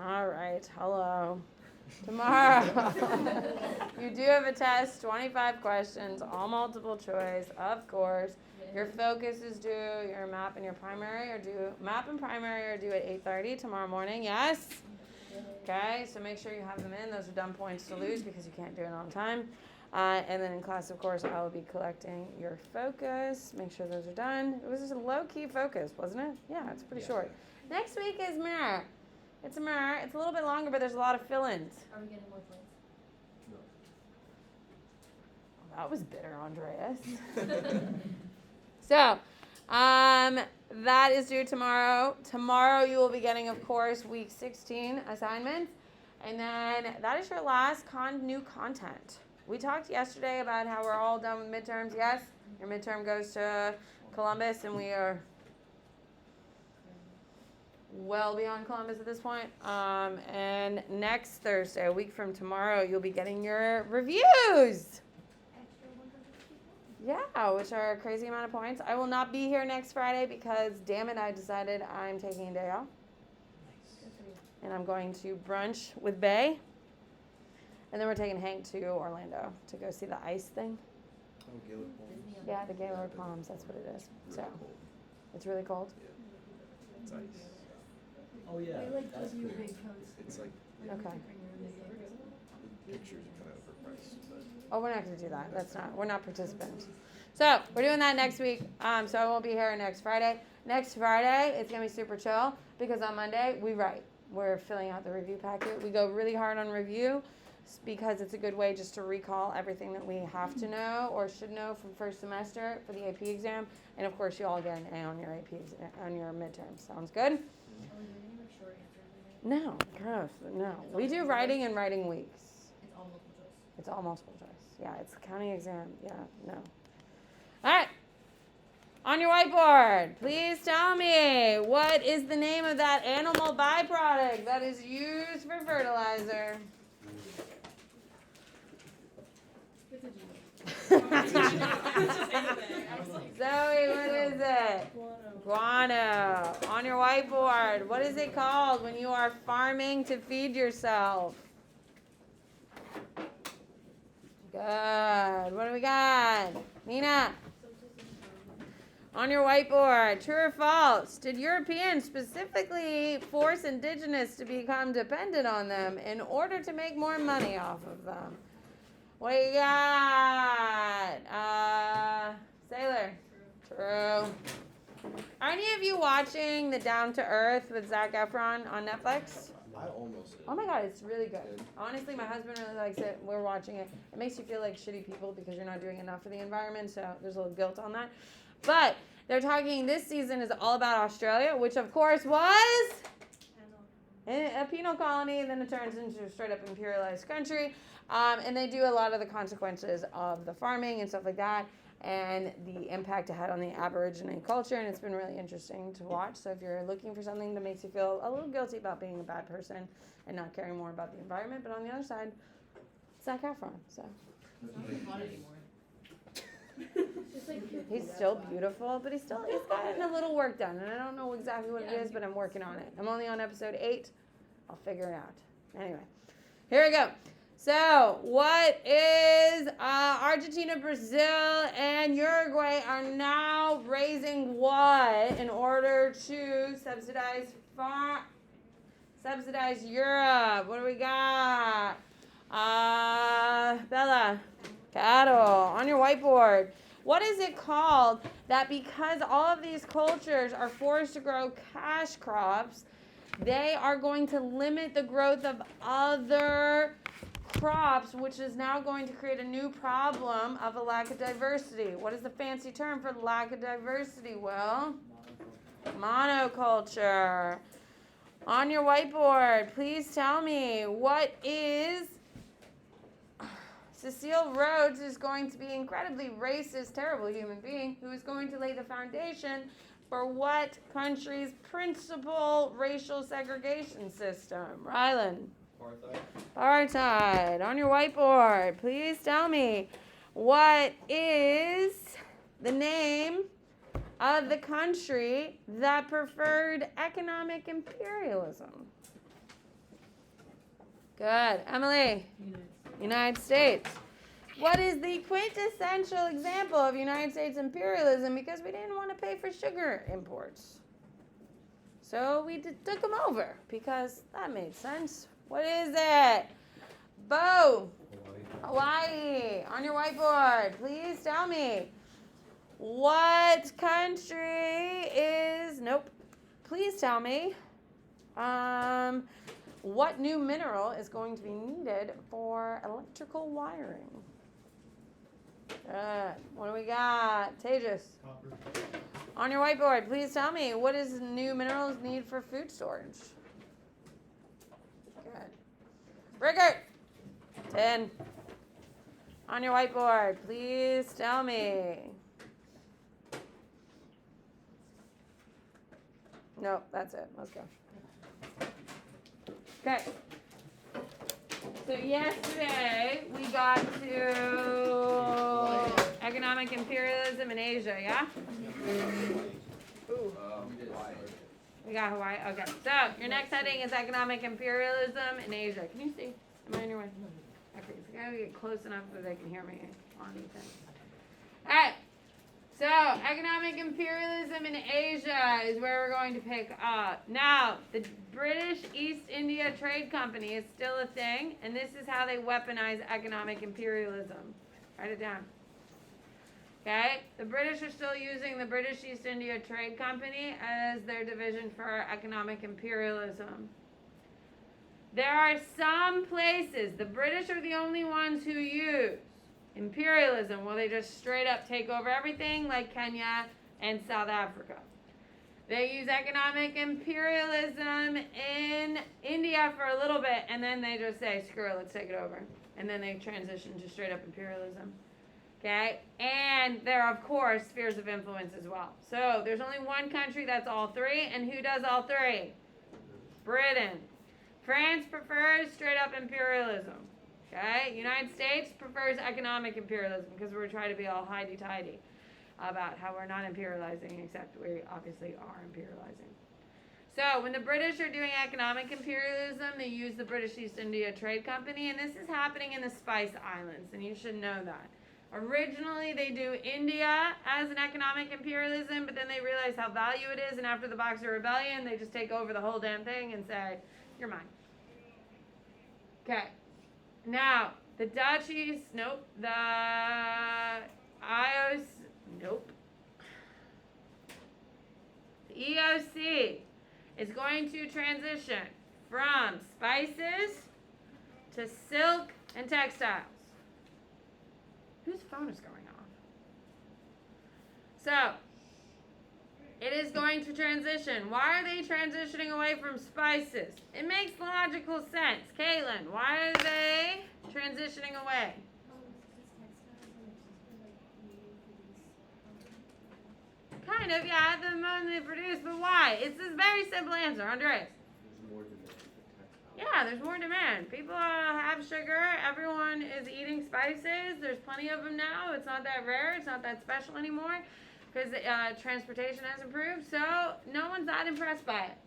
All right. Hello. Tomorrow, you do have a test, 25 questions, all multiple choice, of course. Your focus is due, your map and your primary are due. Map and primary are due at 8:30 tomorrow morning, yes? Okay, so make sure you have them in. Those are dumb points to lose because you can't do it on time. And then in class, of course, I will be collecting your focus. Make sure those are done. It was just a low-key focus, wasn't it? Yeah, it's pretty short. Next week is mirror. It's a mirror. It's a little bit longer, but there's a lot of fill-ins. Are we getting more points? No. Oh, that was bitter, Andreas. So, that is due tomorrow. Tomorrow you will be getting, of course, week 16 assignments. And then that is your last new content. We talked yesterday about how we're all done with midterms. Yes, your midterm goes to Columbus, and we are well beyond Columbus at this point. And next Thursday, a week from tomorrow, you'll be getting your reviews. Yeah, which are a crazy amount of points. I will not be here next Friday because, damn it, I decided I'm taking a day off. And I'm going to brunch with Bay. And then we're taking Hank to Orlando to go see the ice thing. Oh, Gaylord Palms. Yeah, the Gaylord Palms, that's what it is. So, it's really cold. Yeah. It's ice. Oh yeah. I like those new big coats. It's like Okay. the pictures are kind of overpriced. But Oh, we're not going to do that. We're not participants. So, we're doing that next week. So, I won't be here next Friday. Next Friday, it's going to be super chill because on Monday, we write. We're filling out the review packet. We go really hard on review because it's a good way just to recall everything that we have to know or should know from first semester for the AP exam. And of course, you all get an A on your AP exam, on your midterm. Sounds good? No, gross. No. We do writing and writing weeks. It's all multiple choice. It's all multiple choice. Yeah, it's the county exam. Yeah, no. All right. On your whiteboard, please tell me what is the name of that animal byproduct that is used for fertilizer? Zoe, what is it? Guano. On your whiteboard, what is it called when you are farming to feed yourself? Good. What do we got? Nina. On your whiteboard, true or false? Did Europeans specifically force indigenous to become dependent on them in order to make more money off of them? What do you got? Sailor. True. Are any of you watching The Down to Earth with Zac Efron on Netflix? I almost did. Oh my God, it's really good. Honestly, my husband really likes it. We're watching it. It makes you feel like shitty people because you're not doing enough for the environment, so there's a little guilt on that. But they're talking, this season is all about Australia, which of course was a penal colony, and then it turns into a straight up imperialized country. And they do a lot of the consequences of the farming and stuff like that, and the impact it had on the Aborigine culture, and it's been really interesting to watch. So if you're looking for something that makes you feel a little guilty about being a bad person and not caring more about the environment, but on the other side, Zac Efron, so. It's not even hot anymore. He's still beautiful, but he's gotten a little work done, and I don't know exactly what it is, but I'm working on it. I'm only on episode 8. I'll figure it out. Anyway, here we go. So, what is Argentina, Brazil, and Uruguay are now raising what in order to subsidize Europe? What do we got? Bella, cattle. On your whiteboard. What is it called that because all of these cultures are forced to grow cash crops, they are going to limit the growth of other crops, which is now going to create a new problem of a lack of diversity? What is the fancy term for lack of diversity, Will? Monoculture. On your whiteboard, please tell me what is... Cecile Rhodes is going to be incredibly racist, terrible human being who is going to lay the foundation for what country's principal racial segregation system? Rylan. Apartheid. On your whiteboard, please tell me what is the name of the country that preferred economic imperialism? Good. Emily, United States. What is the quintessential example of United States imperialism? Because we didn't want to pay for sugar imports. So we took them over because that made sense. What is it? Bo. Hawaii. On your whiteboard, please tell me. What country is, nope. Please tell me. What new mineral is going to be needed for electrical wiring? Good. What do we got? Tejas. Copper. On your whiteboard, please tell me, what is new minerals need for food storage? Good. Rickert. 10. On your whiteboard, please tell me. No, that's it. Let's go. Okay. So yesterday we got to economic imperialism in Asia, yeah? Ooh. We got Hawaii. Okay. So your next heading is economic imperialism in Asia. Can you see? Am I on your way? Okay. So I gotta get close enough so they can hear me on anything. All right. So, economic imperialism in Asia is where we're going to pick up. Now, the British East India Trade Company is still a thing, and this is how they weaponize economic imperialism. Write it down. Okay? The British are still using the British East India Trade Company as their division for economic imperialism. There are some places, the British are the only ones who use imperialism, well, they just straight up take over everything, like Kenya and South Africa. They use economic imperialism in India for a little bit, and then they just say, screw it, let's take it over. And then they transition to straight up imperialism. Okay? And there are, of course, spheres of influence as well. So there's only one country that's all three, and who does all three? Britain. France prefers straight up imperialism. Okay, United States prefers economic imperialism because we're trying to be all hidey-tidy about how we're not imperializing, except we obviously are imperializing. So when the British are doing economic imperialism, they use the British East India Trade Company, and this is happening in the Spice Islands, and you should know that. Originally, they do India as an economic imperialism, but then they realize how value it is, and after the Boxer Rebellion, they just take over the whole damn thing and say, you're mine. Okay. Now, the Dutch East, nope. The IOC, nope. The EOC is going to transition from spices to silk and textiles. Whose phone is going off? So, it is going to transition. Why are they transitioning away from spices? It makes logical sense. Caitlin, why are they transitioning away? Kind of, yeah, at the moment they produce, but why? It's a very simple answer, Andres. Yeah, there's more demand. People have sugar. Everyone is eating spices. There's plenty of them now. It's not that rare. It's not that special anymore because transportation has improved. So no one's that impressed by it.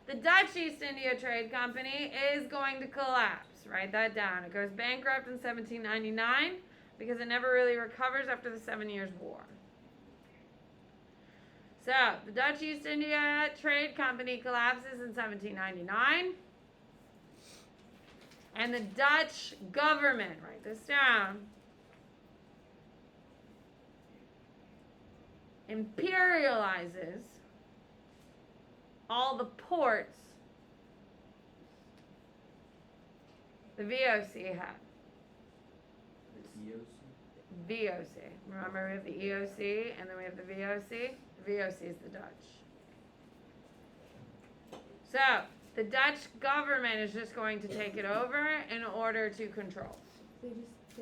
The Dutch East India Trade Company is going to collapse. Write that down. It goes bankrupt in 1799 because it never really recovers after the 7 Years' War. So the Dutch East India Trade Company collapses in 1799. And the Dutch government, write this down, imperializes all the ports the VOC had. VOC. Remember, we have the EOC and then we have the VOC. The VOC is the Dutch. So, the Dutch government is just going to take it over in order to control. They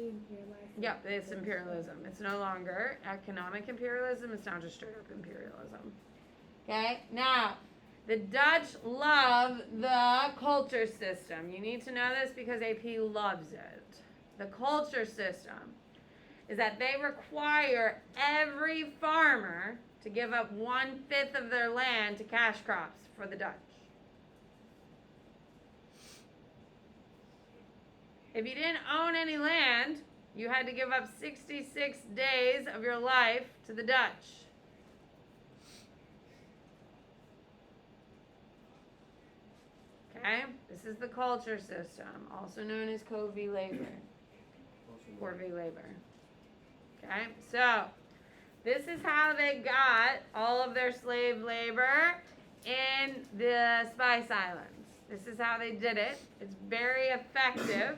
imperialize. Yep, it's imperialism. It's no longer economic imperialism. It's now just straight up imperialism. Okay? Now, the Dutch love the culture system. You need to know this because AP loves it. The culture system is that they require every farmer to give up 1/5 of their land to cash crops for the Dutch. If you didn't own any land, you had to give up 66 days of your life to the Dutch. Okay? This is the culture system, also known as Covey labor. Corvée labor. Okay? So, this is how they got all of their slave labor in the Spice Islands. This is how they did it. It's very effective.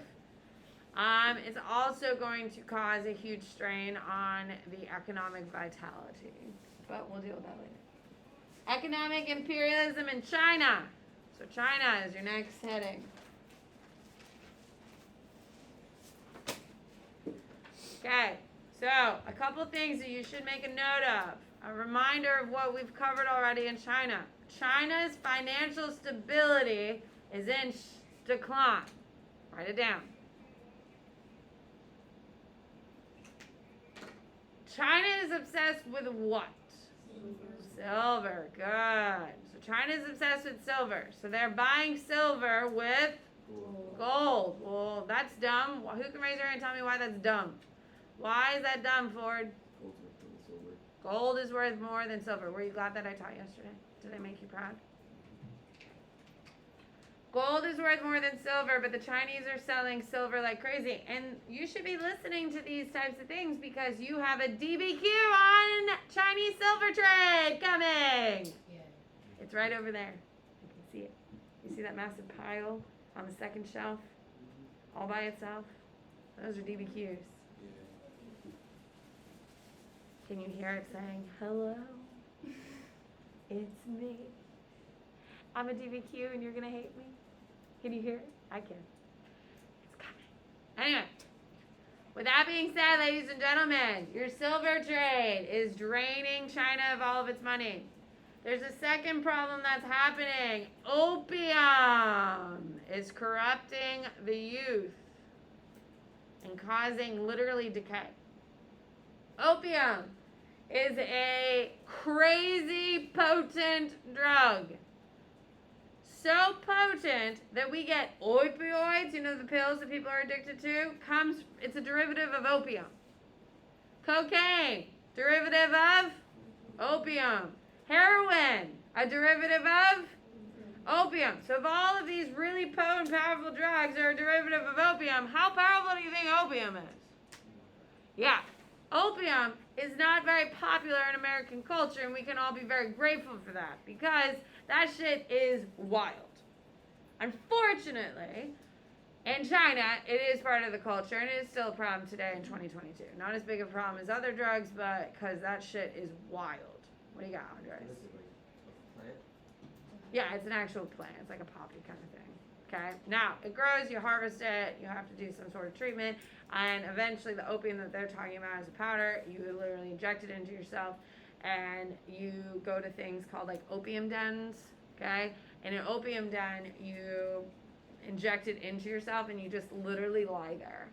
It's also going to cause a huge strain on the economic vitality. But we'll deal with that later. Economic imperialism in China. So China is your next heading. Okay, so a couple things that you should make a note of. A reminder of what we've covered already in China. China's financial stability is in decline. Write it down. China is obsessed with what? Silver. Good. So China is obsessed with silver. So they're buying silver with gold. Well, that's dumb. Who can raise their hand and tell me why that's dumb? Why is that dumb, Ford? Gold is worth more than silver. Were you glad that I taught yesterday? Did I make you proud? Gold is worth more than silver, but the Chinese are selling silver like crazy. And you should be listening to these types of things because you have a DBQ on Chinese silver trade coming. Yeah. It's right over there. You can see it. You see that massive pile on the second shelf all by itself? Those are DBQs. Can you hear it saying, hello, it's me. I'm a DBQ and you're going to hate me? Can you hear it? I can. It's coming. Anyway, with that being said, ladies and gentlemen, your silver trade is draining China of all of its money. There's a second problem that's happening. Opium is corrupting the youth and causing literally decay. Opium is a crazy potent drug. So potent that we get opioids, you know, the pills that people are addicted to, it's a derivative of opium. Cocaine, derivative of opium. Heroin, a derivative of opium. So if all of these really potent, powerful drugs are a derivative of opium, how powerful do you think opium is? Yeah. Opium is not very popular in American culture, and we can all be very grateful for that because that shit is wild. Unfortunately, in China, it is part of the culture, and it is still a problem today in 2022. Not as big a problem as other drugs, but because that shit is wild. What do you got, Andres? Is it like a plant? Yeah, it's an actual plant. It's like a poppy kind of thing. Okay? Now, it grows, you harvest it, you have to do some sort of treatment, and eventually the opium that they're talking about is a powder. You literally inject it into yourself, and you go to things called like opium dens, okay? In an opium den, you inject it into yourself, and you just literally lie there.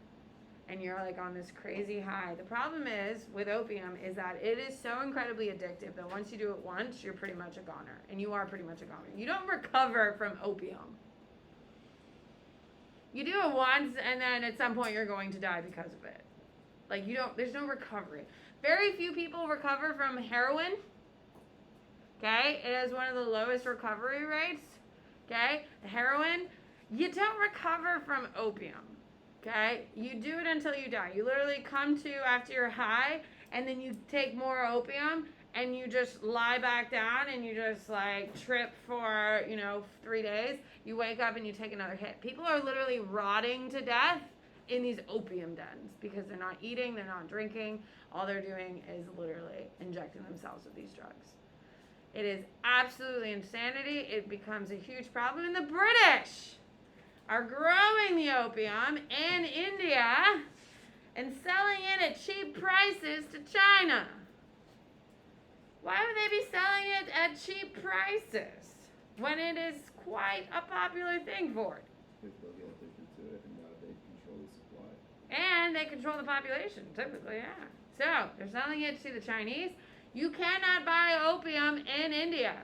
And you're like on this crazy high. The problem is with opium is that it is so incredibly addictive that once you do it once, you're pretty much a goner. And you are pretty much a goner. You don't recover from opium. You do it once, and then at some point you're going to die because of it. Like, there's no recovery. Very few people recover from heroin. Okay? It has one of the lowest recovery rates. Okay? The heroin, you don't recover from opium. Okay? You do it until you die. You literally come to after you're high, and then you take more opium, and you just lie back down, and you just, like, trip for, 3 days. You wake up, and you take another hit. People are literally rotting to death in these opium dens because they're not eating, they're not drinking. All they're doing is literally injecting themselves with these drugs. It is absolutely insanity. It becomes a huge problem. And the British are growing the opium in India and selling it at cheap prices to China. Why would they be selling it at cheap prices when it is quite a popular thing for it? People get addicted to it, and now they control the supply. And they control the population, typically, yeah. So, they're selling it to the Chinese. You cannot buy opium in India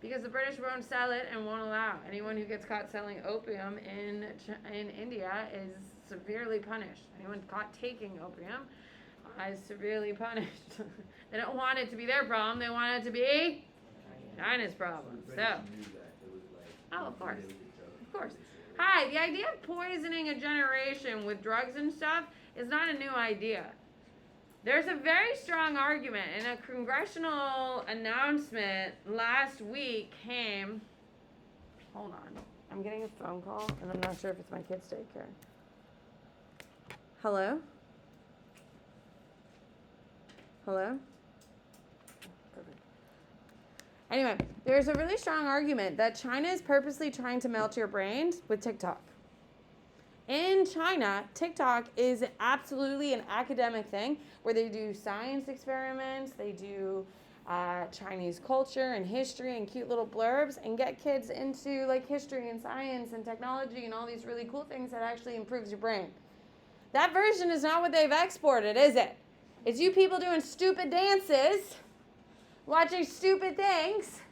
because the British won't sell it and won't allow. Anyone who gets caught selling opium in India is severely punished. Anyone caught taking opium is severely punished. They don't want it to be their problem. They want it to be China's problem. So, oh, of course. Of course. Hi, the idea of poisoning a generation with drugs and stuff is not a new idea. There's a very strong argument, and a congressional announcement last week came. Hold on. I'm getting a phone call, and I'm not sure if it's my kid's daycare. Hello? Hello? Perfect. Anyway, there's a really strong argument that China is purposely trying to melt your brains with TikTok. In China, TikTok is absolutely an academic thing where they do science experiments, they do Chinese culture and history and cute little blurbs and get kids into like history and science and technology and all these really cool things that actually improves your brain. That version is not what they've exported, is it? It's you people doing stupid dances, watching stupid things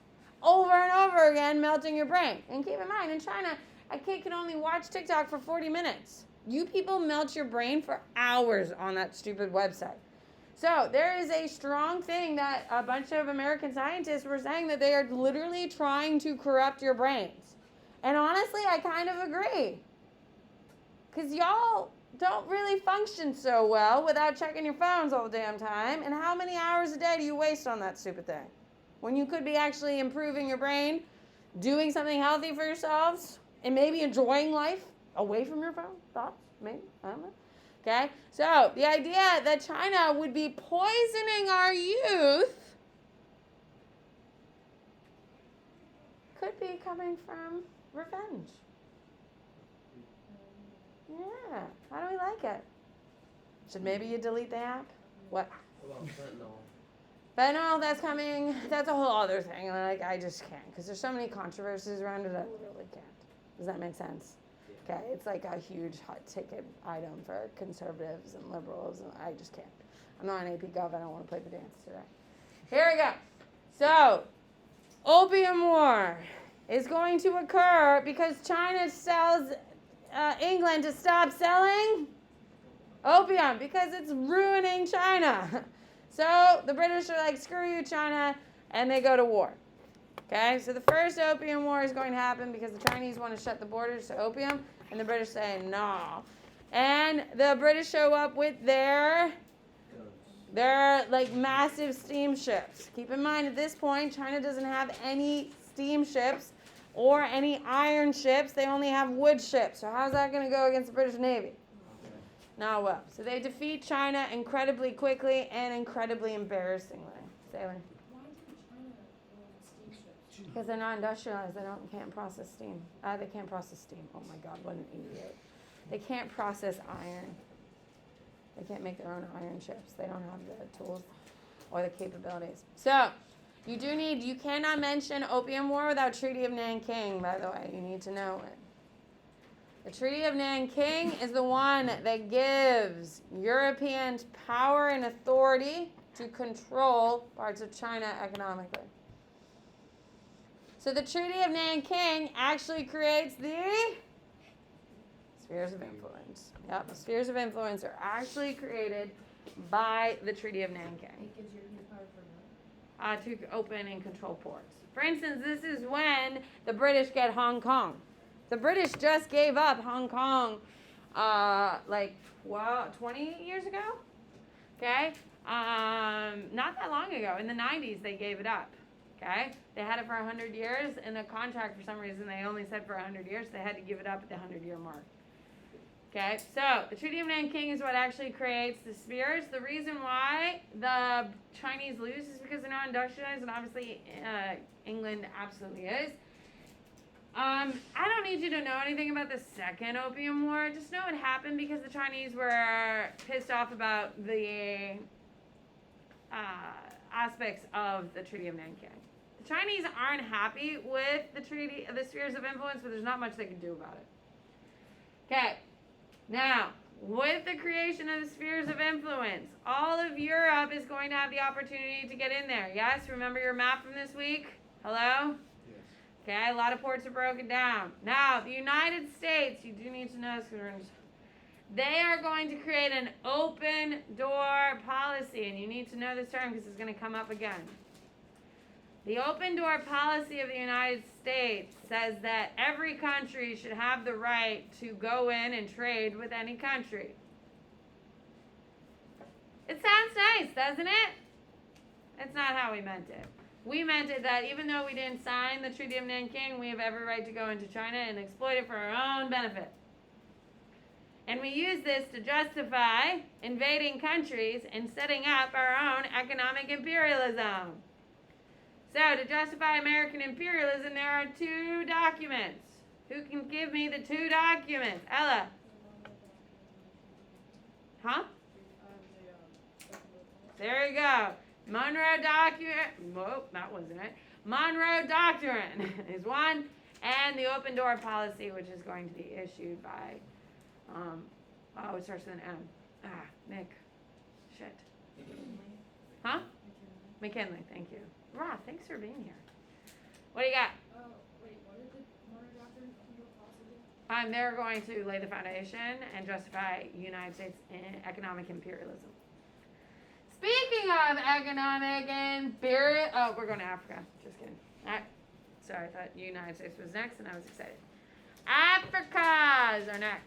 over and over again, melting your brain. And keep in mind, in China, a kid can only watch TikTok for 40 minutes. You people melt your brain for hours on that stupid website. So there is a strong thing that a bunch of American scientists were saying that they are literally trying to corrupt your brains. And honestly, I kind of agree. Because y'all don't really function so well without checking your phones all the damn time. And how many hours a day do you waste on that stupid thing? When you could be actually improving your brain, doing something healthy for yourselves, and maybe enjoying life away from your phone. Thoughts? Maybe? I don't know. Okay? So, the idea that China would be poisoning our youth could be coming from revenge. Yeah. How do we like it? Should maybe you delete the app? What? About fentanyl. Fentanyl, that's coming. That's a whole other thing. Like, I just can't. Because there's so many controversies around it, I really can't. Does that make sense? Okay, it's like a huge hot ticket item for conservatives and liberals, and I just can't. I'm not an AP Gov, I don't want to play the dance today. Here we go. So, opium war is going to occur because China tells England to stop selling opium because it's ruining China. So, the British are like, screw you, China, and they go to war. Okay, so the first opium war is going to happen because the Chinese want to shut the borders to opium, and the British say no. And the British show up with their like massive steamships. Keep in mind at this point, China doesn't have any steamships or any iron ships. They only have wood ships. So how's that going to go against the British Navy? Not well. So they defeat China incredibly quickly and incredibly embarrassingly. Sailor. Because they're not industrialized, they can't process steam. They can't process steam. Oh my God, what an idiot. They can't process iron. They can't make their own iron chips. They don't have the tools or the capabilities. So, you cannot mention opium war without Treaty of Nanking, by the way. You need to know it. The Treaty of Nanking is the one that gives Europeans power and authority to control parts of China economically. So the Treaty of Nanking actually creates the spheres of influence. Yep, the spheres of influence are actually created by the Treaty of Nanking. It gives European power for To open and control ports. For instance, this is when the British get Hong Kong. The British just gave up Hong Kong 20 years ago. Okay? Not that long ago. In the 90s, they gave it up. Okay? They had it for 100 years. In the contract, for some reason, they only said for 100 years. They had to give it up at the 100-year mark. Okay? So, the Treaty of Nanking is what actually creates the spheres. The reason why the Chinese lose is because they're not industrialized, and obviously England absolutely is. I don't need you to know anything about the Second Opium War. Just know it happened because the Chinese were pissed off about the aspects of the Treaty of Nanking. The Chinese aren't happy with the treaty, the spheres of influence, but there's not much they can do about it. Okay, now, with the creation of the spheres of influence, all of Europe is going to have the opportunity to get in there. Yes, remember your map from this week? Hello? Okay, a lot of ports are broken down. Now, the United States, you do need to know this because they are going to create an open door policy, and you need to know this term because it's going to come up again. The open door policy of the United States says that every country should have the right to go in and trade with any country. It sounds nice, doesn't it? It's not how we meant it. We meant it that even though we didn't sign the Treaty of Nanking, we have every right to go into China and exploit it for our own benefit. And we use this to justify invading countries and setting up our own economic imperialism. So, to justify American imperialism, there are two documents. Who can give me the two documents? Ella? Huh? There you go. Monroe Doctrine. Whoa, that wasn't it. Monroe Doctrine is one, and the Open Door Policy, which is going to be issued by, it starts with an M. Nick. Shit. Huh? McKinley, thank you. Rob, thanks for being here. What do you got? Wait, what is the Monroe Doctrine? Open Door Policy? They're going to lay the foundation and justify United States economic imperialism. Speaking of economic imperialism, we're going to Africa. Just kidding. Sorry, I thought United States was next, and I was excited. Africa is our next.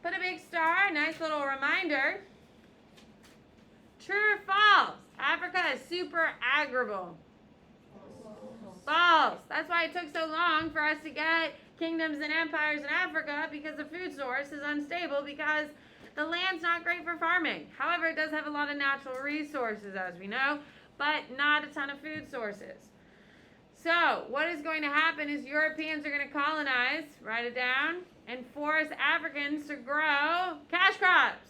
Put a big star, nice little reminder. True or false? Africa is super agriable. False. That's why it took so long for us to get kingdoms and empires in Africa, because the food source is unstable, because the land's not great for farming. However, it does have a lot of natural resources, as we know, but not a ton of food sources. So, what is going to happen is Europeans are going to colonize, write it down, and force Africans to grow cash crops.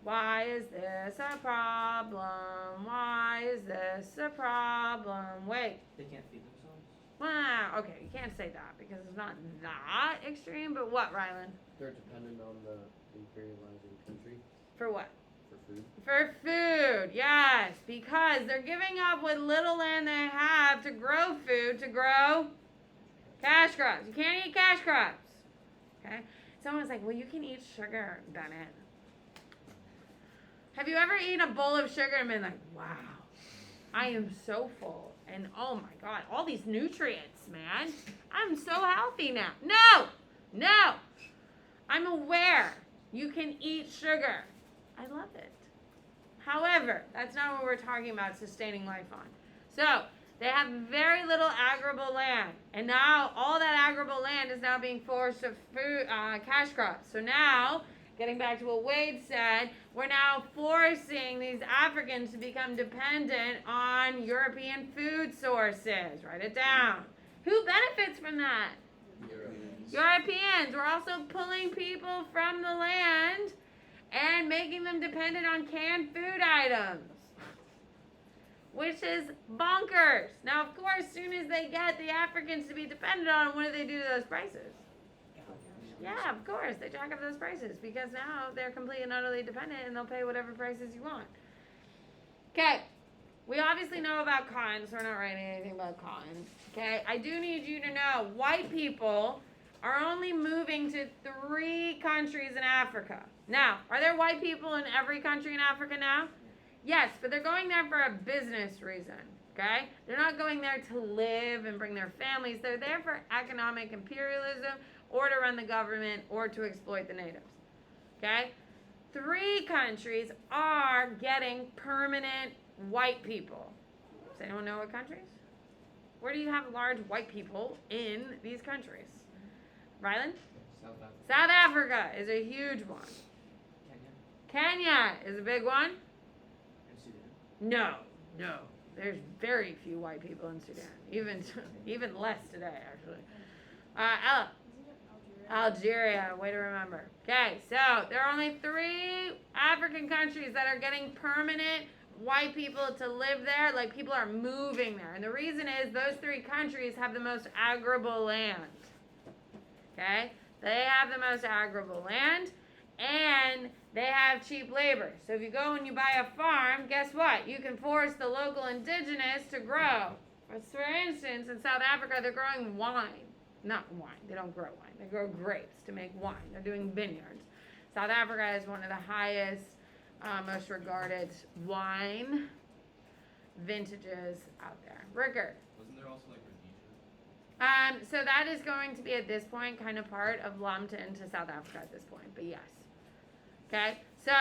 Why is this a problem? Why is this a problem? Wait. They can't feed themselves? Wow. Okay, you can't say that because it's not that extreme, but what, Rylan? They're dependent on the imperializing country For what? for food. For food, yes. Because they're giving up what little land they have to grow food, to grow cash crops. You can't eat cash crops. Okay? Someone's like, well, you can eat sugar, Bennett. Have you ever eaten a bowl of sugar and been like, wow, I am so full. And oh my God, all these nutrients, man. I'm so healthy now. No. I'm aware you can eat sugar. I love it. However, that's not what we're talking about sustaining life on. So, they have very little arable land. And now all that arable land is now being forced to food, cash crops. So now, getting back to what Wade said, we're now forcing these Africans to become dependent on European food sources. Write it down. Who benefits from that? Europeans. We're also pulling people from the land and making them dependent on canned food items, which is bonkers. Now, of course, as soon as they get the Africans to be dependent on them, what do they do to those prices? Yeah, of course. They jack up those prices because now they're completely and utterly dependent and they'll pay whatever prices you want. Okay. We obviously know about cotton, so we're not writing anything about cotton. Okay. I do need you to know white people are only moving to 3 countries in Africa. Now, are there white people in every country in Africa now? Yes, but they're going there for a business reason. Okay? They're not going there to live and bring their families. They're there for economic imperialism, or to run the government, or to exploit the natives. Okay? 3 countries are getting permanent white people. Does anyone know what countries? Where do you have large white people in these countries? Rylan? South Africa. South Africa is a huge one. Kenya is a big one. And Sudan? No. There's very few white people in Sudan. Even less today, actually. Ella. Algeria, way to remember. Okay, so there are only 3 African countries that are getting permanent white people to live there. Like, people are moving there. And the reason is those 3 countries have the most arable land. Okay? They have the most arable land. and they have cheap labor. So if you go and you buy a farm, guess what? You can force the local indigenous to grow. For instance, in South Africa, they're growing wine. Not wine. They don't grow wine. They grow grapes to make wine. They're doing vineyards. South Africa is one of the highest, most regarded wine vintages out there. Rickard. Wasn't there also like Rhodesia? So that is going to be at this point kind of part of lumped into South Africa at this point, but yes. Okay, so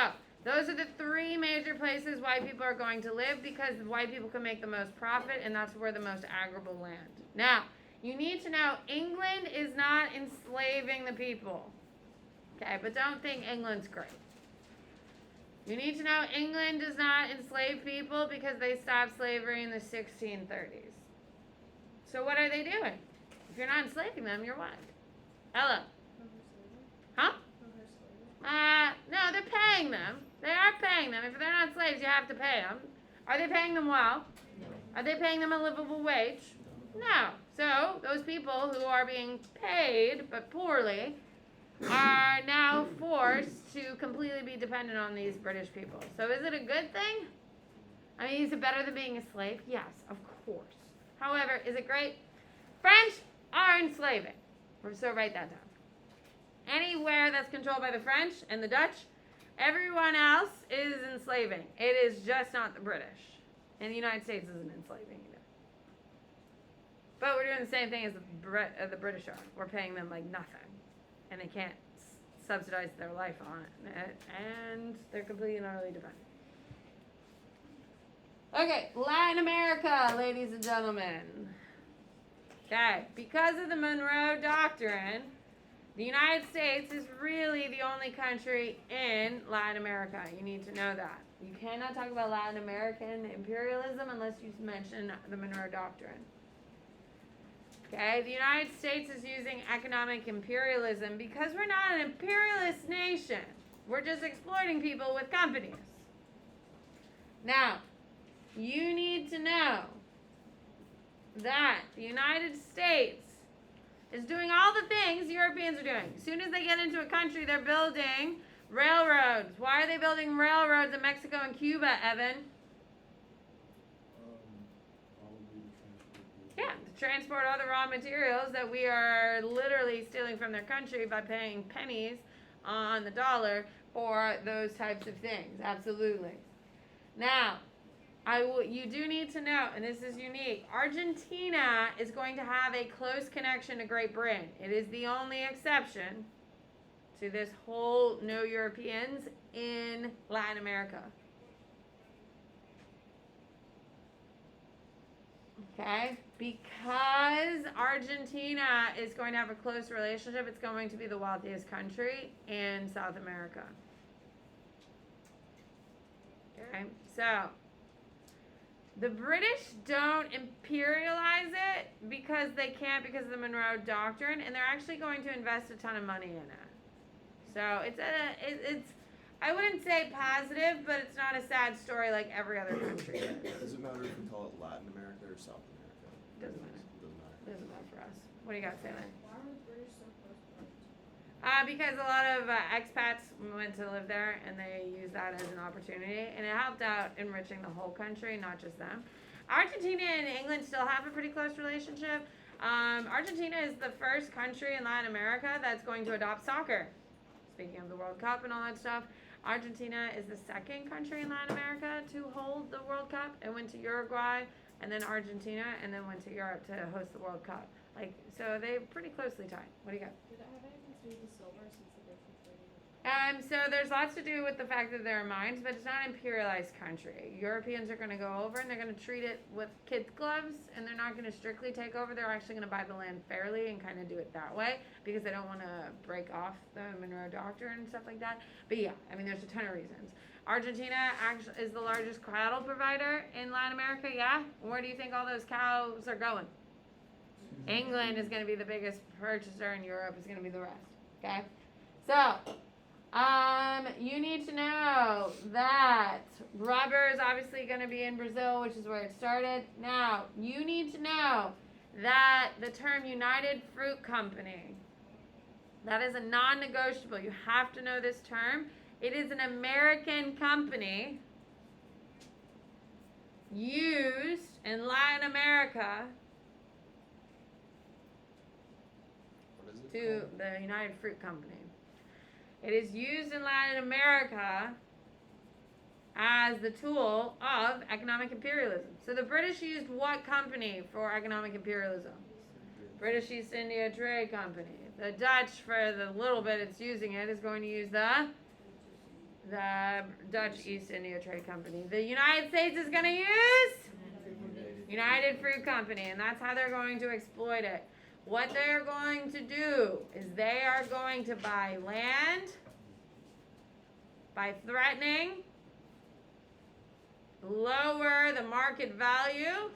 those are the three major places white people are going to live because white people can make the most profit, and that's where the most arable land. Now, you need to know England is not enslaving the people. Okay, but don't think England's great. You need to know England does not enslave people because they stopped slavery in the 1630s. So what are they doing? If you're not enslaving them, you're what? Ella. Huh? No, they're paying them. They are paying them. If they're not slaves, you have to pay them. Are they paying them well? Are they paying them a livable wage? No. So those people who are being paid but poorly are now forced to completely be dependent on these British people. So is it a good thing? I mean, is it better than being a slave? Yes, of course. However, is it great? French are enslaving. So write that down. Anywhere that's controlled by the French and the Dutch, everyone else is enslaving. It is just not the British. And the United States isn't enslaving either. But we're doing the same thing as the British are. We're paying them like nothing. And they can't subsidize their life on it. And they're completely and utterly dependent. Okay, Latin America, ladies and gentlemen. Okay, because of the Monroe Doctrine, the United States is really the only country in Latin America. You need to know that. You cannot talk about Latin American imperialism unless you mention the Monroe Doctrine. Okay, the United States is using economic imperialism because we're not an imperialist nation. We're just exploiting people with companies. Now, you need to know that the United States is doing all the things Europeans are doing. As soon as they get into a country, they're building railroads. Why are they building railroads in Mexico and Cuba, Evan? Yeah, to transport all the raw materials that we are literally stealing from their country by paying pennies on the dollar for those types of things. Absolutely. Now, you do need to know, and this is unique, Argentina is going to have a close connection to Great Britain. It is the only exception to this whole no Europeans in Latin America. Okay? Because Argentina is going to have a close relationship, it's going to be the wealthiest country in South America. Okay? So, the British don't imperialize it because they can't because of the Monroe Doctrine, and they're actually going to invest a ton of money in it. So it's I wouldn't say positive, but it's not a sad story like every other country is. Does it matter if we call it Latin America or South America? Doesn't matter. Doesn't matter. Doesn't matter for us. What do you got, Salem? Why were the British so close to Argentina? Because a lot of expats went to live there, and they used that as an opportunity, and it helped out enriching the whole country, not just them. Argentina and England still have a pretty close relationship. Argentina is the first country in Latin America that's going to adopt soccer. Speaking of the World Cup and all that stuff, Argentina is the second country in Latin America to hold the World Cup. It went to Uruguay, and then Argentina, and then went to Europe to host the World Cup. So they're pretty closely tied. What do you got? Did it have anything to do with the silver since the British were trading? So there's lots to do with the fact that they're mines, but it's not an imperialized country. Europeans are going to go over and they're going to treat it with kids' gloves, and they're not going to strictly take over. They're actually going to buy the land fairly and kind of do it that way because they don't want to break off the Monroe Doctrine and stuff like that. But yeah, I mean, there's a ton of reasons. Argentina actually is the largest cattle provider in Latin America. Yeah, where do you think all those cows are going? England is going to be the biggest purchaser, and Europe is going to be the rest. Okay, so you need to know that rubber is obviously going to be in Brazil, which is where it started. Now, you need to know that the term United Fruit Company That is a non-negotiable. You have to know this term. It is an American company used in Latin America What is it to called? the United Fruit Company. It is used in Latin America as the tool of economic imperialism. So the British used what company for economic imperialism? British East India Trade Company. The Dutch, for the little bit it's using it, is going to use the Dutch East India Trade Company. The United States is going to use United Fruit Company, and that's how they're going to exploit it. What they're going to do is they are going to buy land by threatening, lower the market value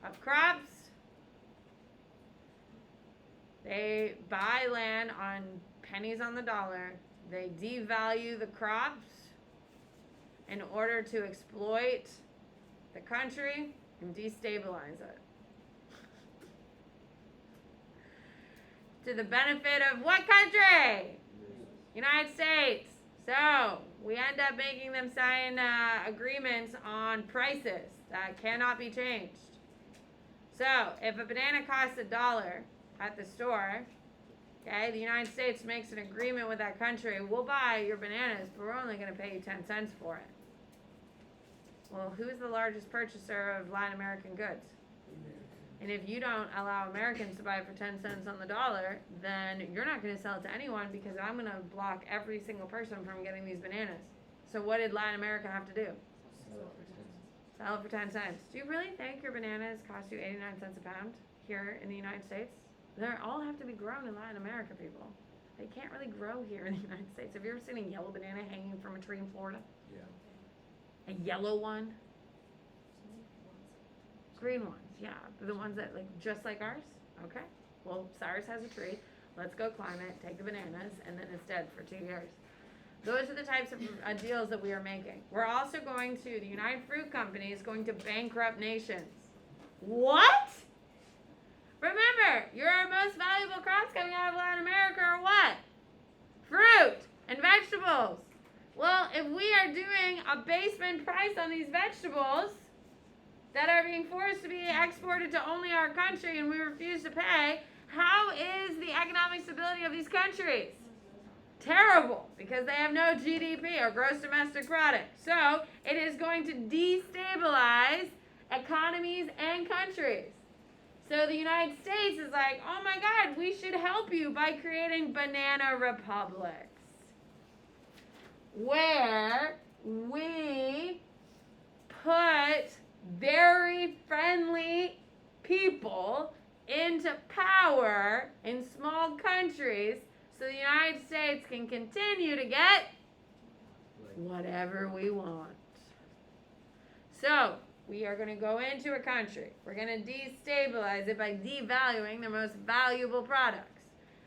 of crops. They buy land on pennies on the dollar. They devalue the crops in order to exploit the country and destabilize it. To the benefit of what country? United States. So we end up making them sign agreements on prices that cannot be changed. So if a banana costs $1 at the store, okay, the United States makes an agreement with that country. We'll buy your bananas, but we're only going to pay you 10 cents for it. Well, who's the largest purchaser of Latin American goods? And if you don't allow Americans to buy it for 10 cents on the dollar, then you're not going to sell it to anyone because I'm going to block every single person from getting these bananas. So what did Latin America have to do? Sell it for 10 cents. Do you really think your bananas cost you 89 cents a pound here in the United States? They all have to be grown in Latin America, people. They can't really grow here in the United States. Have you ever seen a yellow banana hanging from a tree in Florida? Yeah. A yellow one? Green ones, yeah. The ones that just like ours? Okay. Well, Cyrus has a tree. Let's go climb it, take the bananas, and then it's dead for 2 years. Those are the types of deals that we are making. We're also going to, the United Fruit Company is going to bankrupt nations. What? Remember, your most valuable crops coming out of Latin America are what? Fruit and vegetables. Well, if we are doing a basement price on these vegetables that are being forced to be exported to only our country and we refuse to pay, how is the economic stability of these countries? Terrible, because they have no GDP or gross domestic product. So it is going to destabilize economies and countries. So the United States is like, oh my God, we should help you by creating banana republics, where we put very friendly people into power in small countries so the United States can continue to get whatever we want. So we are going to go into a country. We're going to destabilize it by devaluing their most valuable products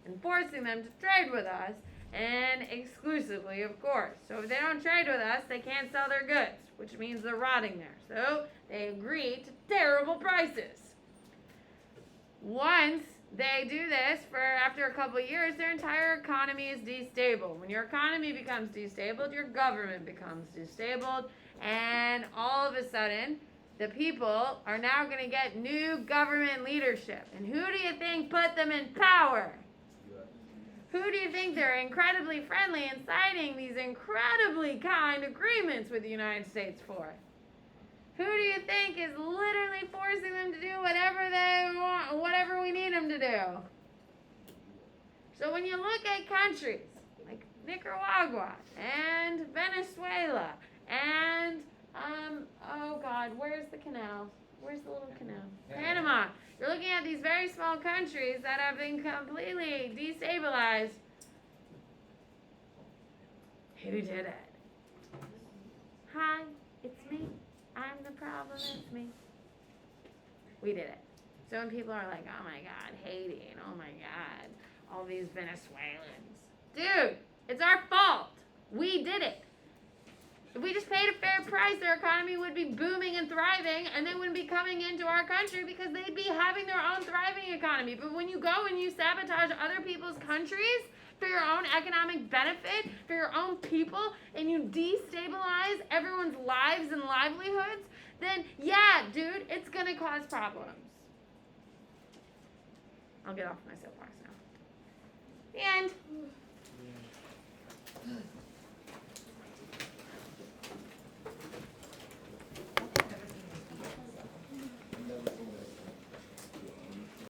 and forcing them to trade with us, and exclusively, of course. So if they don't trade with us, they can't sell their goods, which means they're rotting there. So they agree to terrible prices. Once they do this, after a couple of years, their entire economy is destable. When your economy becomes destabilized, your government becomes destabilized, and all of a sudden, the people are now going to get new government leadership. And who do you think put them in power? Who do you think they're incredibly friendly and signing these incredibly kind agreements with the United States for? Who do you think is literally forcing them to do whatever they want, whatever we need them to do? So when you look at countries like Nicaragua and Venezuela and oh God, where's the canal? Where's the little canal? Panama. You're looking at these very small countries that have been completely destabilized. Who did it? Hi, it's me. I'm the problem, it's me. We did it. So when people are like, oh my God, Haiti, and oh my God, all these Venezuelans. Dude, it's our fault. We did it. If we just paid a fair price, their economy would be booming and thriving, and they wouldn't be coming into our country because they'd be having their own thriving economy. But when you go and you sabotage other people's countries for your own economic benefit, for your own people, and you destabilize everyone's lives and livelihoods, then yeah, dude, it's gonna cause problems. I'll get off my soapbox now. The end.